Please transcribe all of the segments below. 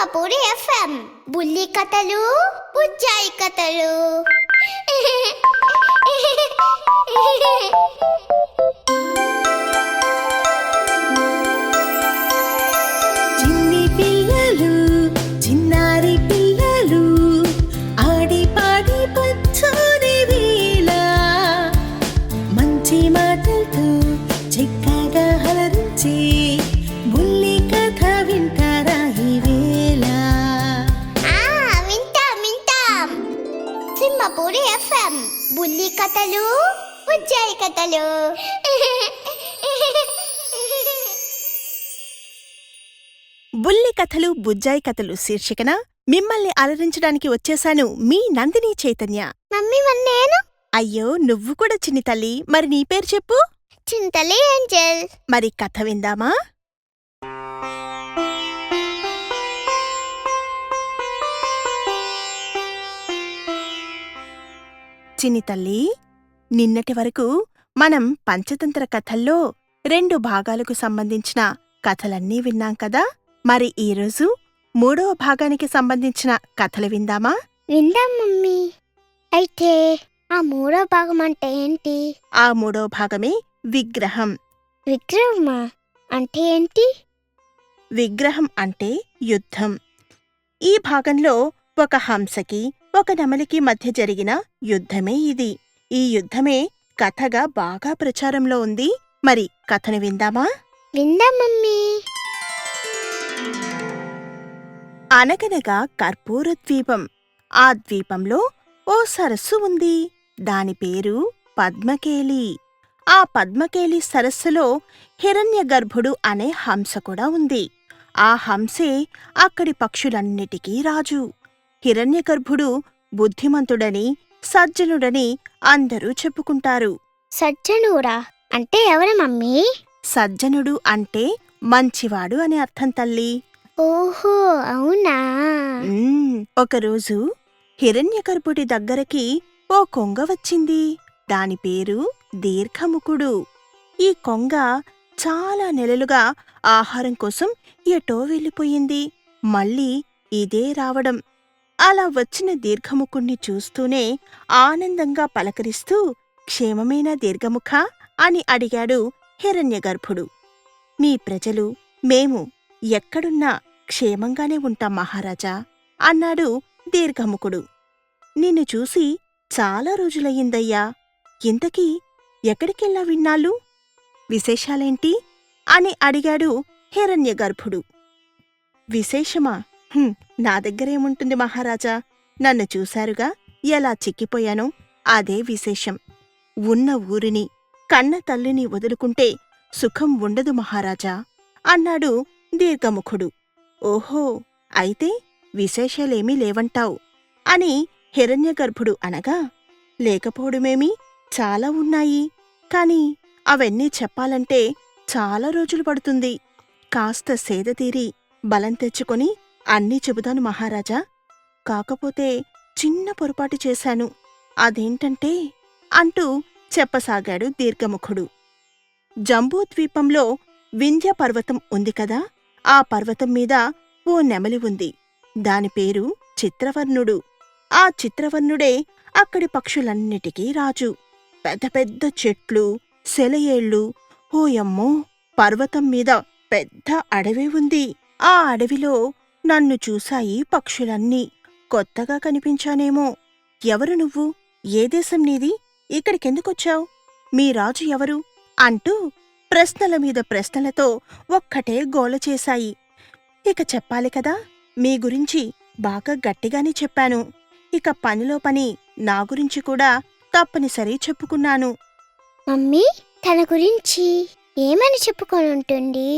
Simhapuri FM బుల్లి కథలు బుజ్జాయి కథలు. చిన్ని పిల్లలు చిన్నారి పిల్లలు ఆడి పాడి పచ్చని వేళ మంచి మాటలతో చక్కగా హలరించి బుల్లి కథ వింటారా ఈ వేళ. వింటాం సింహపూరి ఎఫ్ఎం బుల్లి కథలు బుజ్జాయి కథలు. బుల్లి కథలు బుజ్జాయి కథలు శీర్షికన మిమ్మల్ని అలరించడానికి వచ్చేశాను మీ నందిని చైతన్య. మమ్మీ నేను అయ్యో నువ్వు కూడా చిన్ని తల్లి, మరి నీ పేరు చెప్పు. చింతలి ఏంజెల్. మరి కథ విందామా? చిన్ని తల్లి, నిన్నటి వరకు మనం పంచతంత్ర కథల్లో 2 భాగాలకు సంబంధించిన కథలన్నీ విన్నాం కదా. మరి ఈరోజు 3వ భాగానికి సంబంధించిన కథలు విందామా? విందాం మమ్మీ. అయితే ఆ 3వ భాగం అంటే ఏంటి? ఆ 3వ భాగమే విగ్రహం. విగ్రహమా అంటే ఏంటి? విగ్రహం అంటే యుద్ధం. ఈ భాగంలో ఒక హంసకి ఒక నెమలికి మధ్య జరిగిన యుద్ధమే ఇది. ఈ యుద్ధమే కథగా బాగా ప్రచారంలో ఉంది. మరి కథను విందామా? విందాం మమ్మీ. అనగనగా కర్పూర ద్వీపం. ఆ ద్వీపంలో ఓ సరస్సు ఉంది. దాని పేరు పద్మకేలి. ఆ పద్మకేలి సరస్సులో హిరణ్యగర్భుడు అనే హంస కూడా ఉంది. ఆ హంసే అక్కడి పక్షులన్నిటికీ రాజు. హిరణ్యగర్భుడు బుద్ధిమంతుడని సజ్జనుడని అందరూ చెప్పుకుంటారు. సజ్జనురా అంటే ఎవరు మమ్మీ? సజ్జనుడు అంటే మంచివాడు అని అర్థం తల్లి. ఓహో అవునా. ఒకరోజు హిరణ్యగర్భుడి దగ్గరకి ఓ కొంగ వచ్చింది. దాని పేరు దీర్ఘముఖుడు. ఈ కొంగ చాలా నెలలుగా ఆహారం కోసం ఎటో వెళ్ళిపోయింది. మళ్ళీ ఇదే రావడం. అలా వచ్చిన దీర్ఘముఖుణ్ణి చూస్తూనే ఆనందంగా పలకరిస్తూ క్షేమమేనా దీర్ఘముఖ అని అడిగాడు హిరణ్యగర్భుడు. మీ ప్రజలు మేము ఎక్కడున్నా క్షేమంగానే ఉంటాం మహారాజా అన్నాడు దీర్ఘముఖుడు. నిన్ను చూసి చాలా రోజులయ్యిందయ్యా. ఇంతకీ ఎక్కడికెళ్ళా విన్నాళ్ళు? విశేషాలేంటి అని అడిగాడు హిరణ్యగర్భుడు. విశేషమా? నా దగ్గరేముంటుంది మహారాజా. నన్ను చూశారుగా ఎలా చిక్కిపోయానో అదే విశేషం. ఉన్న ఊరిని కన్న తల్లిని వదులుకుంటే సుఖం ఉండదు మహారాజా అన్నాడు దీర్ఘముఖుడు. ఓహో అయితే విశేషాలేమీ లేవంటావు అని హిరణ్యగర్భుడు అనగా, లేకపోవడమేమి చాలా ఉన్నాయి. కాని అవన్నీ చెప్పాలంటే చాలా రోజులు పడుతుంది. కాస్త సేదతీరి బలం తెచ్చుకొని అన్నీ చెబుతాను మహారాజా. కాకపోతే చిన్న పొరపాటు చేశాను. అదేంటంటే అంటూ చెప్పసాగాడు దీర్ఘముఖుడు. జంబూద్వీపంలో వింధ్య పర్వతం ఉంది కదా. ఆ పర్వతం మీద ఓ నెమలి ఉంది. దాని పేరు చిత్రవర్ణుడు. ఆ చిత్రవర్ణుడే అక్కడి పక్షులన్నిటికీ రాజు. పెద్ద పెద్ద చెట్లు, సెలయేళ్ళు. ఓయమ్మో, పర్వతం మీద పెద్ద అడవి ఉంది. ఆ అడవిలో నన్ను చూశాయి పక్షులన్నీ. కొత్తగా కనిపించానేమో. ఎవరు నువ్వు? ఏ దేశం నీది? ఇక్కడికెందుకొచ్చావు? మీ రాజు ఎవరు? అంటూ ప్రశ్నల మీద ప్రశ్నలతో ఒక్కటే గోల చేశాయి. ఇక చెప్పాలి కదా. మీ గురించి బాగా గట్టిగానే చెప్పాను. ఇక పనిలో పని నా గురించి కూడా తప్పనిసరి చెప్పుకున్నాను. మమ్మీ తన గురించి ఏమని చెప్పుకొని ఉంటుంది?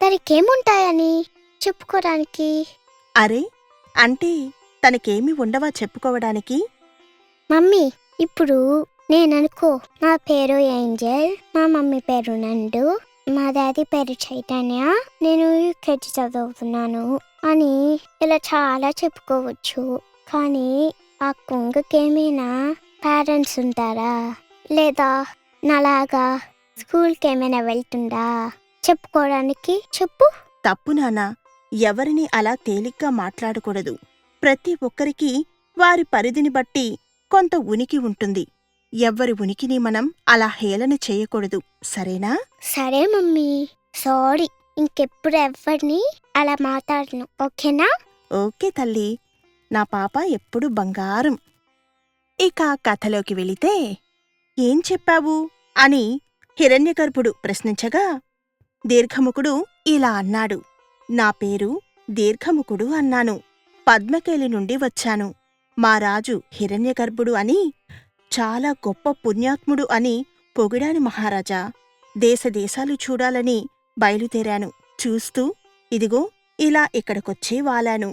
తనకేముంటాయని చెప్పుకోవడానికి? అరే అంటే తనకేమి ఉండవా చెప్పుకోవడానికి? మమ్మీ ఇప్పుడు నేననుకో, నా పేరు ఏంజెల్, మా మమ్మీ పేరు నందు, మా డాడీ పేరు చైతన్య, నేను యూకేజీ చదువుతున్నాను అని ఇలా చాలా చెప్పుకోవచ్చు. కానీ ఆ కొంగకేమైనా పేరెంట్స్ ఉంటారా? లేదా నాలాగా స్కూల్కి ఏమైనా వెళ్తుందా చెప్పుకోవడానికి? చెప్పు. తప్పు నాన్నా, ఎవరిని అలా తేలిగ్గా మాట్లాడకూడదు. ప్రతి ఒక్కరికి వారి పరిధిని బట్టి కొంత ఉనికి ఉంటుంది. ఎవ్వరి ఉనికిని మనం అలా హేళన చేయకూడదు, సరేనా? సరే మమ్మీ, సారీ. ఇంకెప్పుడు ఎవరిని అలా మాట్లాడను, ఓకేనా? ఓకే తల్లి, నా పాప ఎప్పుడు బంగారం. ఇక కథలోకి వెళితే, ఏం చెప్పావు అని హిరణ్యగర్భుడు ప్రశ్నించగా దీర్ఘముఖుడు ఇలా అన్నాడు. నా పేరు దీర్ఘముఖుడు అన్నాను. పద్మకేలి నుండి వచ్చాను. మా రాజు హిరణ్యగర్భుడు అని, చాలా గొప్ప పుణ్యాత్ముడు అని పొగిడాను మహారాజా. దేశదేశాలు చూడాలని బయలుదేరాను. చూస్తూ ఇదిగో ఇలా ఇక్కడికొచ్చి వాలాను.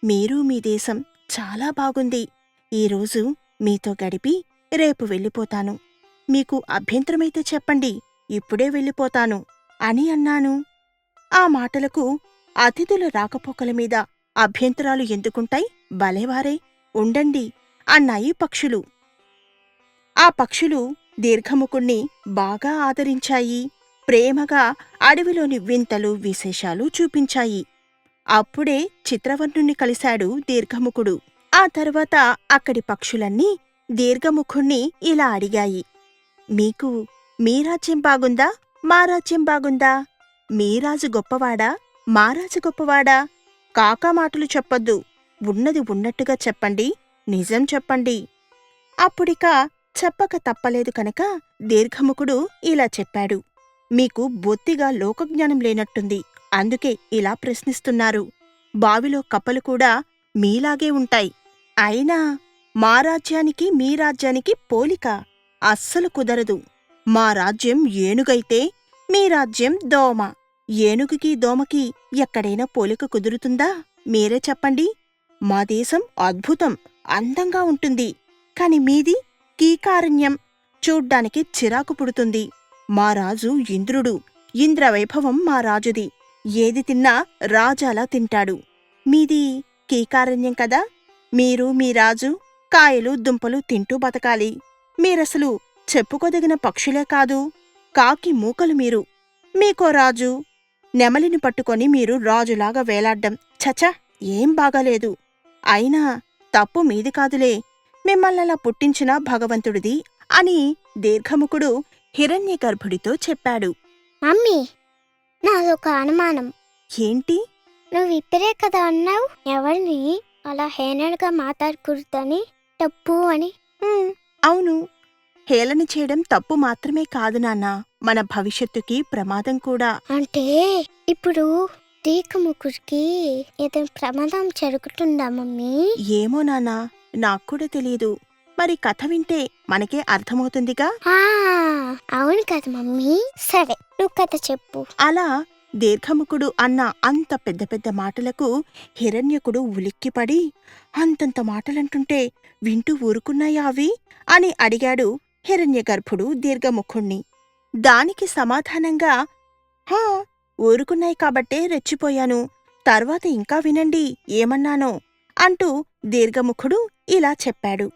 మీరు మీ దేశం చాలా బాగుంది. ఈరోజు మీతో గడిపి రేపు వెళ్ళిపోతాను. మీకు అభ్యంతరమైతే చెప్పండి, ఇప్పుడే వెళ్ళిపోతాను అని అన్నాను. ఆ మాటలకు అతిథుల రాకపోకల మీద అభ్యంతరాలు ఎందుకుంటాయి? భలేవారే, ఉండండి అన్నాయి పక్షులు. ఆ పక్షులు దీర్ఘముఖుణ్ణి బాగా ఆదరించాయి. ప్రేమగా అడవిలోని వింతలు విశేషాలు చూపించాయి. అప్పుడే చిత్రవర్ణుణ్ణి కలిశాడు దీర్ఘముఖుడు. ఆ తర్వాత అక్కడి పక్షులన్నీ దీర్ఘముఖుణ్ణి ఇలా అడిగాయి. మీకు మీ రాజ్యం బాగుందా, మా రాజ్యం బాగుందా? మీ రాజు గొప్పవాడా, మా రాజు గొప్పవాడా? కాకా మాటలు చెప్పొద్దు, ఉన్నది ఉన్నట్టుగా చెప్పండి, నిజం చెప్పండి. అప్పుడిక చెప్పక తప్పలేదు కనుక దీర్ఘముఖుడు ఇలా చెప్పాడు. మీకు బొత్తిగా లోకజ్ఞానం లేనట్టుంది, అందుకే ఇలా ప్రశ్నిస్తున్నారు. బావిలో కప్పలు కూడా మీలాగే ఉంటాయి. అయినా మా రాజ్యానికి మీ రాజ్యానికి పోలిక అస్సలు కుదరదు. మా రాజ్యం ఏనుగైతే మీ రాజ్యం దోమ. ఏనుగుకి దోమకి ఎక్కడైనా పోలిక కుదురుతుందా? మీరే చెప్పండి. మా దేశం అద్భుతం, అందంగా ఉంటుంది. కాని మీది కీకారణ్యం, చూడ్డానికి చిరాకు పుడుతుంది. మా రాజు ఇంద్రుడు, ఇంద్రవైభవం మా రాజుది. ఏది తిన్నా రాజాలా తింటాడు. మీది కీకారణ్యం కదా. మీరు మీ రాజు కాయలు దుంపలు తింటూ బతకాలి. మీరసలు చెప్పుకోదగిన పక్షులే కాదు, కాకి మూకలు మీరు. మీకో రాజు, నెమలిని పట్టుకొని మీరు రాజులాగా వేలాడ్డం చచ, ఏం బాగాలేదు. అయినా తప్పు మీది కాదులే, మిమ్మల్నలా పుట్టించిన భగవంతుడిది అని దీర్ఘముఖుడు హిరణ్యగర్భుడితో చెప్పాడు. మమ్మీ, నాదొక అనుమానం. ఏంటి? నువ్వు ఇప్పుడే కదా అన్నావు ఎవరిని అలా హేళనగా మాట్లాడకూడదని, తప్పు అని. అవును, హేళన చేయడం తప్పు మాత్రమే కాదు నాన్నా, మన భవిష్యత్తుకి ప్రమాదం కూడా. అంటే ఇప్పుడు దీర్ఘముఖుడికి ఏదైనా ప్రమాదం జరుగుతుందా మమ్మీ? ఏమో నాన్నా, నాక్కూడా తెలియదు. మరి కథ వింటే మనకే అర్థమవుతుందిగా. అవును కదా మమ్మీ. సరే, నువ్వు కథ చెప్పు. అలా దీర్ఘముఖుడు అన్న అంత పెద్ద పెద్ద మాటలకు హిరణ్యకుడు ఉలిక్కిపడి, అంతంత మాటలంటుంటే వింటూ ఊరుకున్నాయా అవి అని అడిగాడు హిరణ్యగర్భుడు దీర్ఘముఖుణ్ణి. దానికి సమాధానంగా, హా, ఊరుకున్నాయి కాబట్టే రెచ్చిపోయాను. తర్వాత ఇంకా వినండి ఏమన్నానో అంటూ దీర్ఘముఖుడు ఇలా చెప్పాడు.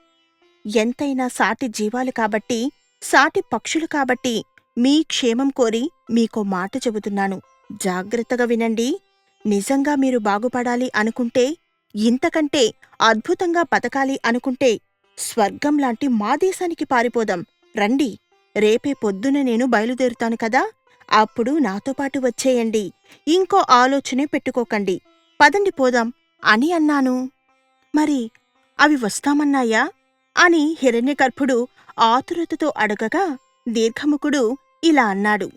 ఎంతైనా సాటి జీవాలు కాబట్టి, సాటి పక్షులు కాబట్టి మీ క్షేమం కోరి మీకో మాట చెబుతున్నాను. జాగ్రత్తగా వినండి. నిజంగా మీరు బాగుపడాలి అనుకుంటే, ఇంతకంటే అద్భుతంగా బతకాలి అనుకుంటే స్వర్గంలాంటి మా దేశానికి పారిపోదాం రండి. రేపే పొద్దున నేను బయలుదేరుతాను కదా, అప్పుడు నాతో పాటు వచ్చేయండి. ఇంకో ఆలోచనే పెట్టుకోకండి. పదండి పోదాం అని అన్నాను. మరి అవి వస్తామన్నాయా అని హిరణ్యగర్భుడు ఆతురతతో అడగగా దీర్ఘముఖుడు ఇలా అన్నాడు.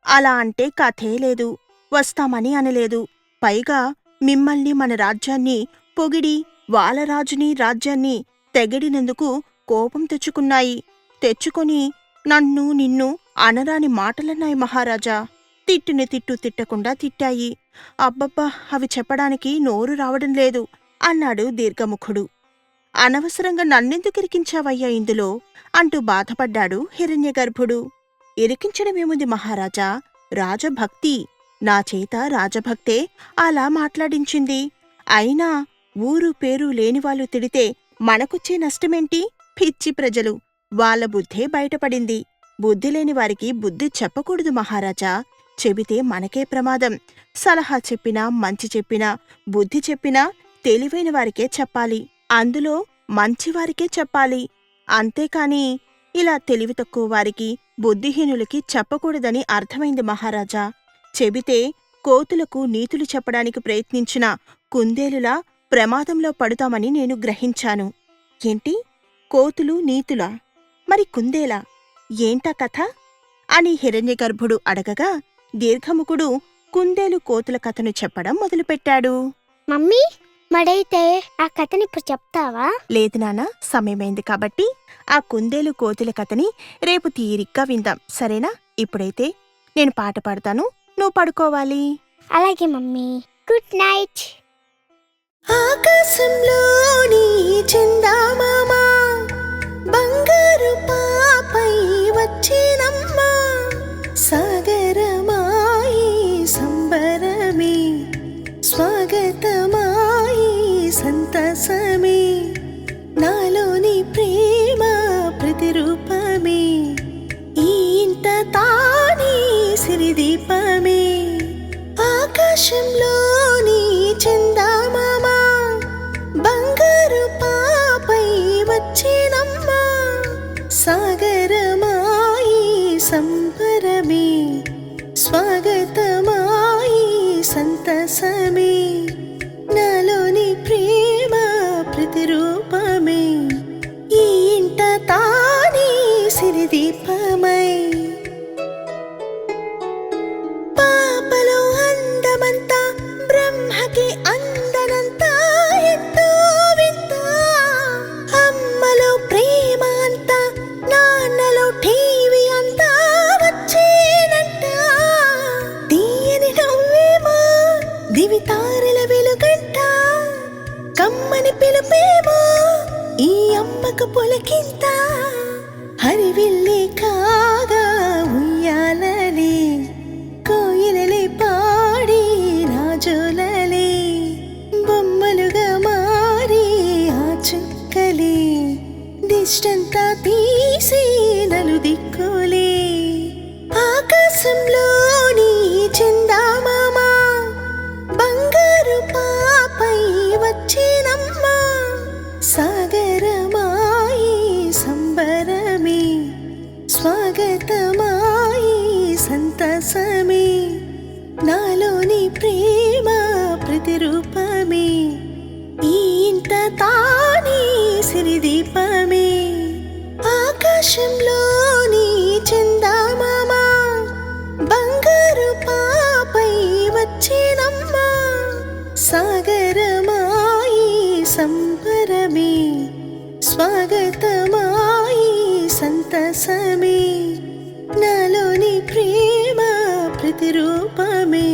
అలా అంటే కథే లేదు, వస్తామని అనలేదు. పైగా మిమ్మల్ని మన రాజ్యాన్ని పొగిడి వాలరాజుని రాజ్యాన్ని తెగడినందుకు కోపం తెచ్చుకున్నాయి. తెచ్చుకొని నన్ను నిన్ను అనరాని మాటలన్నాయి మహారాజా. తిట్టిన తిట్టు తిట్టకుండా తిట్టాయి. అబ్బబ్బా, అవి చెప్పడానికి నోరు రావడం లేదు అన్నాడు దీర్ఘముఖుడు. అనవసరంగా నన్నెందుకు ఇరికించావయ్యా ఇందులో అంటూ బాధపడ్డాడు హిరణ్యగర్భుడు. ఇరికించడమేముంది మహారాజా, రాజభక్తి. నా చేత రాజభక్తే అలా మాట్లాడించింది. అయినా ఊరు పేరు లేనివాళ్ళు తిడితే మనకొచ్చే నష్టమేంటి? పిచ్చి ప్రజలు, వాళ్ళ బుద్ధే బయటపడింది. బుద్ధిలేని వారికి బుద్ధి చెప్పకూడదు మహారాజా. చెబితే మనకే ప్రమాదం. సలహా చెప్పినా, మంచి చెప్పినా, బుద్ధి చెప్పినా తెలివైన వారికే చెప్పాలి. అందులో మంచివారికే చెప్పాలి. అంతేకాని ఇలా తెలివి తక్కువ వారికి, బుద్ధిహీనులకి చెప్పకూడదని అర్థమైంది మహారాజా. చెబితే కోతులకు నీతులు చెప్పడానికి ప్రయత్నించిన కుందేలులా ప్రమాదంలో పడుతామని నేను గ్రహించాను. ఏంటి? కోతులు నీతులా? మరి కుందేలా? ఏంటా కథ? అని హిరణ్యగర్భుడు అడగగా దీర్ఘముఖుడు కుందేలు కోతుల కథను చెప్పడం మొదలుపెట్టాడు. మమ్మీ, మడైతే ఆ కథని ఇప్పుడు చెప్తావా? లేదు నాన్న, సమయమైంది కాబట్టి ఆ కుందేలు కోతుల కథని రేపు తీరిగ్గా విందాం, సరేనా? ఇప్పుడైతే నేను పాట పాడతాను, నువ్వు పడుకోవాలి. అలాగే మమ్మీ, గుడ్ నైట్. ఆకాశంలోని చందమామ బంగారు పాపై వచ్చినమ్మా, సాగరమాయి సంబరమే, స్వాగతమాయి సంతసమే, నాలోని ప్రేమ ప్రతిరూపమే, ఈ ఇంట తానే సిరిదీపమే. ఆకాశంలోని చందమామ బంగారు పాపై వచ్చినమ్మా, సాగరమాయి సంబరమే, స్వాగతమాయి సంతసమే, నాలోని ప్రేమ ప్రతిరూపమే, ఈ ఇంట తానే సిరిదీపమై. పాపలో అందమంతా బ్రహ్మకి అందనంతా ఎంతో వింత, అమ్మలో ప్రేమ అంతా నాన్నలో టీవీ అంతా వచ్చేనంట, తీయని నవ్వేమో దివి తారల వెలుగంట, కమ్మని పిలుపేమో ఈ అమ్మకు పులకింత, హరివిల్లే కాగా ఉయ్యాలలే, కోయిలలే పాడి రాజులలే, బొమ్మలుగా మారి ఆ చుక్కలే, దిష్టంతా తీసి నలుదిక్కులే. ఆకాశంలోని చందమామ బంగారు పాపై వచ్చినమ్మా, సాగరమాయి సంబరమే, స్వాగతమాయి సంతసమే, నాలోని ప్రేమ ప్రతిరూపమే, ఈ ఇంట తానే సిరిదీపమే. ఆకాశంలోని చందమామ బంగారు పాపై వచ్చినమ్మా, సాగరమాయి సంబరమే, స్వాగతమాయి సంతసమే, నాలోని ప్రేమ ప్రతిరూపమే,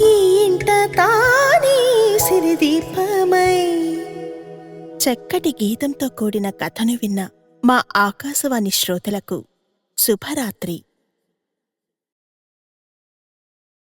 ఈ ఇంట తానే సిరిదీపమై. చక్కటి గీతంతో కూడిన కథను విన్న మా ఆకాశవాణి శ్రోతలకు శుభరాత్రి.